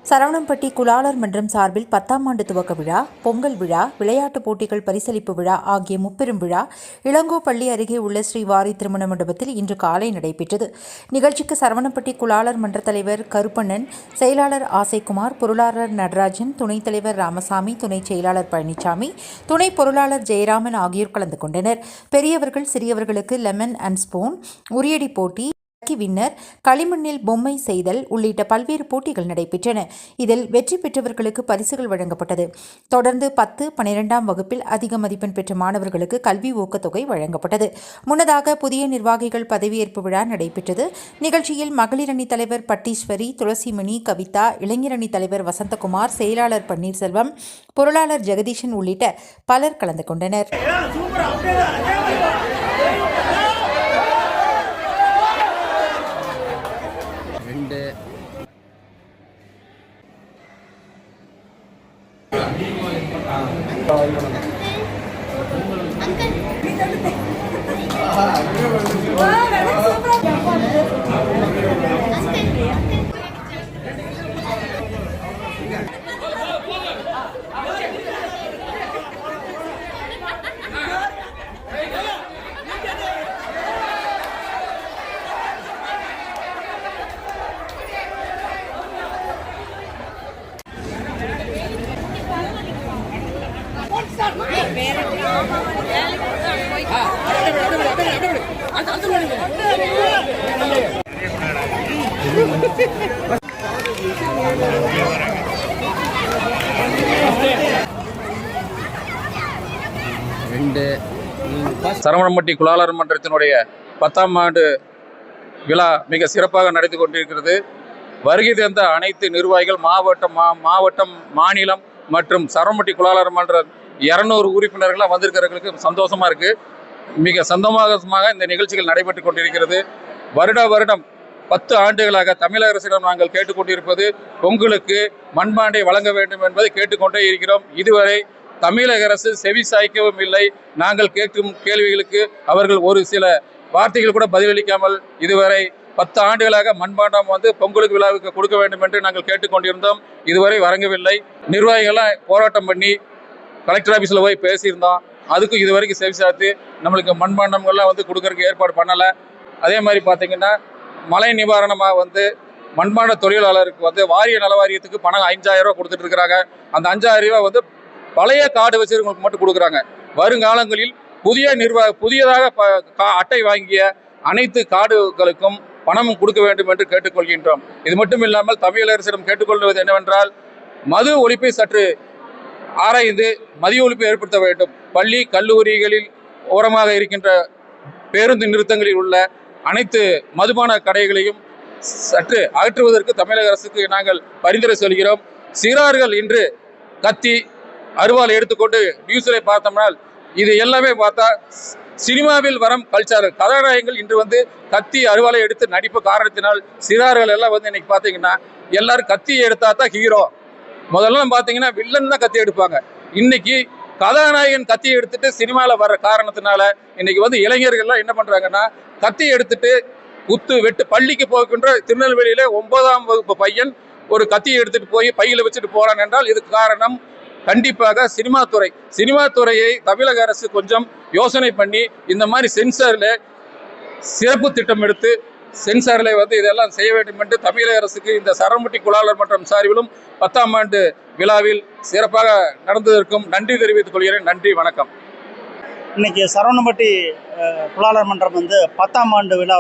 சரவணம்பட்டி குலாளர் மன்றம் சார்பில் 10ஆம் ஆண்டு துவக்க விழா, பொங்கல் விழா, விளையாட்டுப் போட்டிகள் பரிசளிப்பு விழா ஆகிய முப்பெரும் விழா இளங்கோப்பள்ளி அருகே உள்ள ஸ்ரீ வாரி திருமண மண்டபத்தில் இன்று காலை நடைபெற்றது. நிகழ்ச்சிக்கு சரவணம்பட்டி குலாளர் மன்ற தலைவர் கருப்பண்ணன், செயலாளர் ஆசைக்குமார், பொருளாளர் நடராஜன், துணைத் தலைவர் ராமசாமி, துணைச் செயலாளர் பழனிசாமி, துணை பொருளாளர் ஜெயராமன் ஆகியோர் கலந்து கொண்டனர். பெரியவர்கள் சிறியவர்களுக்கு லெமன் அண்ட் ஸ்பூன், உரியடி போட்டி, வின்னர், களிமண்ணில் பொம்மை செய்தல் உள்ளிட்ட பல்வேறு போட்டிகள் நடைபெற்றன. இதில் வெற்றி பெற்றவர்களுக்கு பரிசுகள் வழங்கப்பட்டது. தொடர்ந்து 10, 12ஆம் வகுப்பில் அதிக மதிப்பெண் பெற்ற மாணவர்களுக்கு கல்வி ஊக்கத்தொகை வழங்கப்பட்டது. முன்னதாக புதிய நிர்வாகிகள் பதவியேற்பு விழா நடைபெற்றது. நிகழ்ச்சியில் மகளிர் அணி தலைவர் பட்டீஸ்வரி, துளசிமணி, கவிதா, இளைஞர் அணி தலைவர் வசந்தகுமார், செயலாளர் பன்னீர்செல்வம், பொருளாளர் ஜெகதீஷன் உள்ளிட்ட பலர் கலந்து கொண்டனர். சரவணம்பட்டி குலாளர் மன்றத்தினுடைய 10ஆம் ஆண்டு விழா மிக சிறப்பாக நடத்தி கொண்டிருக்கிறது. வருகை தந்த அனைத்து நிர்வாகிகள் மாவட்டம், மாநிலம் மற்றும் சரவணம்பட்டி குலாளர் மன்ற 200 உறுப்பினர்களாக வந்திருக்கிறவர்களுக்கு சந்தோஷமாக இருக்குது. மிக சந்தோஷமாக இந்த நிகழ்ச்சிகள் நடைபெற்று கொண்டிருக்கிறது. வருடம் 10 ஆண்டுகளாக தமிழக அரசிடம் நாங்கள் கேட்டுக்கொண்டிருப்பது பொங்கலுக்கு மண்பாண்டை வழங்க வேண்டும் என்பதை கேட்டுக்கொண்டே இருக்கிறோம். இதுவரை தமிழக அரசு செவி சாய்க்கவும் இல்லை. நாங்கள் கேட்கும் கேள்விகளுக்கு அவர்கள் ஒரு சில வார்த்தைகள் கூட பதிலளிக்காமல் இதுவரை 10 ஆண்டுகளாக மண்பாண்டம் பொங்கலுக்கு விழாவுக்கு கொடுக்க வேண்டும் என்று நாங்கள் கேட்டுக்கொண்டிருந்தோம். இதுவரை வழங்கவில்லை. நிர்வாகிகள்லாம் போராட்டம் பண்ணி கலெக்டர் ஆஃபீஸில் போய் பேசியிருந்தோம். அதுக்கும் இதுவரைக்கும் செவி சாய்த்து நம்மளுக்கு மண்பாண்டங்கள்லாம் கொடுக்கறதுக்கு ஏற்பாடு பண்ணலை. அதே மாதிரி பார்த்தீங்கன்னா மழை நிவாரணமாக மண்பாண்ட தொழிலாளருக்கு வாரிய நல வாரியத்துக்கு பணம் 5000 ரூபா கொடுத்துட்டு இருக்கிறாங்க. அந்த 5000 ரூபா பழைய கார்டு வச்சிருக்கவங்களுக்கு மட்டும் கொடுக்குறாங்க. வருங்காலங்களில் புதியதாக அட்டை வாங்கிய அனைத்து கார்டுகளுக்கும் பணமும் கொடுக்க வேண்டும் என்று கேட்டுக்கொள்கின்றோம். இது மட்டும் இல்லாமல் தமிழக அரசிடம் கேட்டுக்கொள்வது என்னவென்றால் மது ஒழிப்பை சற்று ஆராய்ந்து மதிய ஒழிப்பை ஏற்படுத்த வேண்டும். பள்ளி கல்லூரிகளில் ஓரமாக இருக்கின்ற பேருந்து நிறுத்தங்களில் உள்ள அனைத்து மதுபான கடைகளையும் சற்று அகற்றுவதற்கு தமிழக அரசுக்கு நாங்கள் பரிந்துரை சொல்கிறோம். சிறார்கள் இன்று கத்தி அருவாள் எடுத்துக்கொண்டு நியூஸில் பார்த்தோம்னால் இது எல்லாமே பார்த்தா சினிமாவில் வரும் கல்ச்சர் கதாநாயகங்கள் இன்று கத்தி அருவாளை எடுத்து நடிப்பு காரணத்தினால் சிறார்கள் எல்லாம் இன்னைக்கு பார்த்தீங்கன்னா எல்லாரும் கத்தி எடுத்தா தான் ஹீரோ. முதல்ல பார்த்தீங்கன்னா வில்லன் தான் கத்தி எடுப்பாங்க. இன்னைக்கு கதாநாயகன் கத்தி எடுத்துட்டு சினிமாவில் வர்ற காரணத்தினால இன்னைக்கு இளைஞர்கள்லாம் என்ன பண்றாங்கன்னா கத்தி எடுத்துட்டு குத்து வெட்டு பள்ளிக்கு போகின்ற திருநெல்வேலியில 9ஆம் வகுப்பு பையன் ஒரு கத்தியை எடுத்துட்டு போய் பையில வச்சுட்டு போறான் என்றால் இதுக்கு காரணம் கண்டிப்பாக சினிமா துறையை தமிழக அரசு கொஞ்சம் யோசனை பண்ணி இந்த மாதிரி சென்சார்ல சிறப்பு திட்டம் எடுத்து சென்சார்ல இதெல்லாம் செய்ய வேண்டும் என்று தமிழக அரசுக்கு இந்த சரவணம்பட்டி குலாளர் மன்றம் சார்பிலும் 10ஆம் ஆண்டு விழாவில் சிறப்பாக நடந்ததற்கும் நன்றி தெரிவித்துக் கொள்கிறேன். நன்றி, வணக்கம். இன்னைக்கு சரவணம்பட்டி குலாளர் மன்றம் 10ஆம் ஆண்டு விழா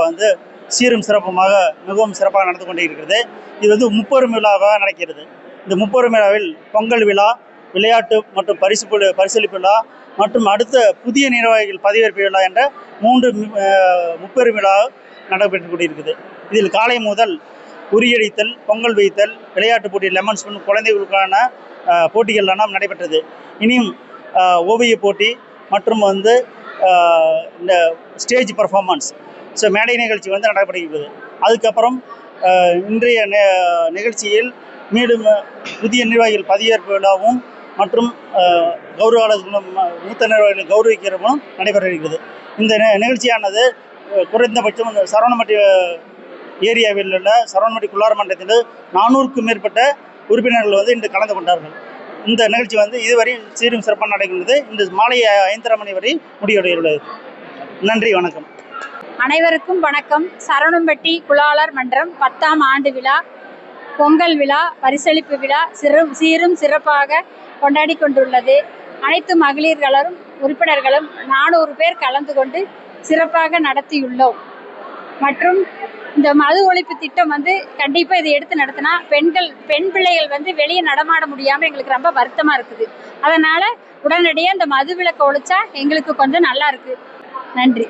சீரும் சிறப்புமாக மிகவும் சிறப்பாக நடந்து கொண்டே இருக்கிறது. இது முப்பெரும் விழாவாக நடக்கிறது. இந்த முப்பெரும் விழாவில் பொங்கல் விழா, விளையாட்டு மற்றும் பரிசளிப்பு விழா மற்றும் அடுத்த புதிய நிர்வாகிகள் பதவியேற்பு விழா என்ற 3 முப்பெரும் விழா நடைபெற்று கொண்டிருக்குது. இதில் காலை முதல் உரியடித்தல், பொங்கல் வைத்தல், விளையாட்டு போட்டி, லெமன் ஸ்பூன், குழந்தைகளுக்கான போட்டிகள் எல்லாம் நடைபெற்றது. இனியும் ஓவிய போட்டி மற்றும் இந்த ஸ்டேஜ் பர்ஃபார்மன்ஸ் மேடை நிகழ்ச்சி நடைபெறுகிறது. அதுக்கப்புறம் இன்றைய நிகழ்ச்சியில் மீண்டும் புதிய நிர்வாகிகள் பதவியேற்பு விழாவும் மற்றும் கௌரவாளர்களும் மூத்த நிர்வாகிகள் கௌரவிக்கிறவும் நடைபெற இருக்கிறது. இந்த நிகழ்ச்சியானது குறைந்தபட்சம் சரவணம்பட்டி ஏரியாவில் உள்ள சரவணம்பட்டி குலாளர் மன்றத்தில் 400க்கும் மேற்பட்ட உறுப்பினர்கள் வந்து இன்று கலந்து கொண்டார்கள். இந்த நிகழ்ச்சி வந்து இதுவரை சீரும் சிறப்பாக நடைபெறுகிறது. இந்த மாலை 5:30 மணி வரை முடிவடையுள்ளது. நன்றி, வணக்கம். அனைவருக்கும் வணக்கம். சரவணம்பட்டி குலாளர் மன்றம் 10ஆம் ஆண்டு விழா, பொங்கல் விழா, பரிசளிப்பு விழா சீரும் சிறப்பாக கொண்டாடி கொண்டுள்ளது. அனைத்து மகளிர்களும் உறுப்பினர்களும் 400 பேர் கலந்து கொண்டு சிறப்பாக நடத்தியுள்ளோம். மற்றும் இந்த மது ஒழிப்பு திட்டம் வந்து கண்டிப்பாக இதை எடுத்து நடத்தினா பெண் பிள்ளைகள் வந்து வெளியே நடமாட முடியாமல் எங்களுக்கு ரொம்ப வருத்தமாக இருக்குது. அதனால் உடனடியாக இந்த மது விலக்கை ஒழிச்சா எங்களுக்கு கொஞ்சம் நல்லா இருக்குது. நன்றி.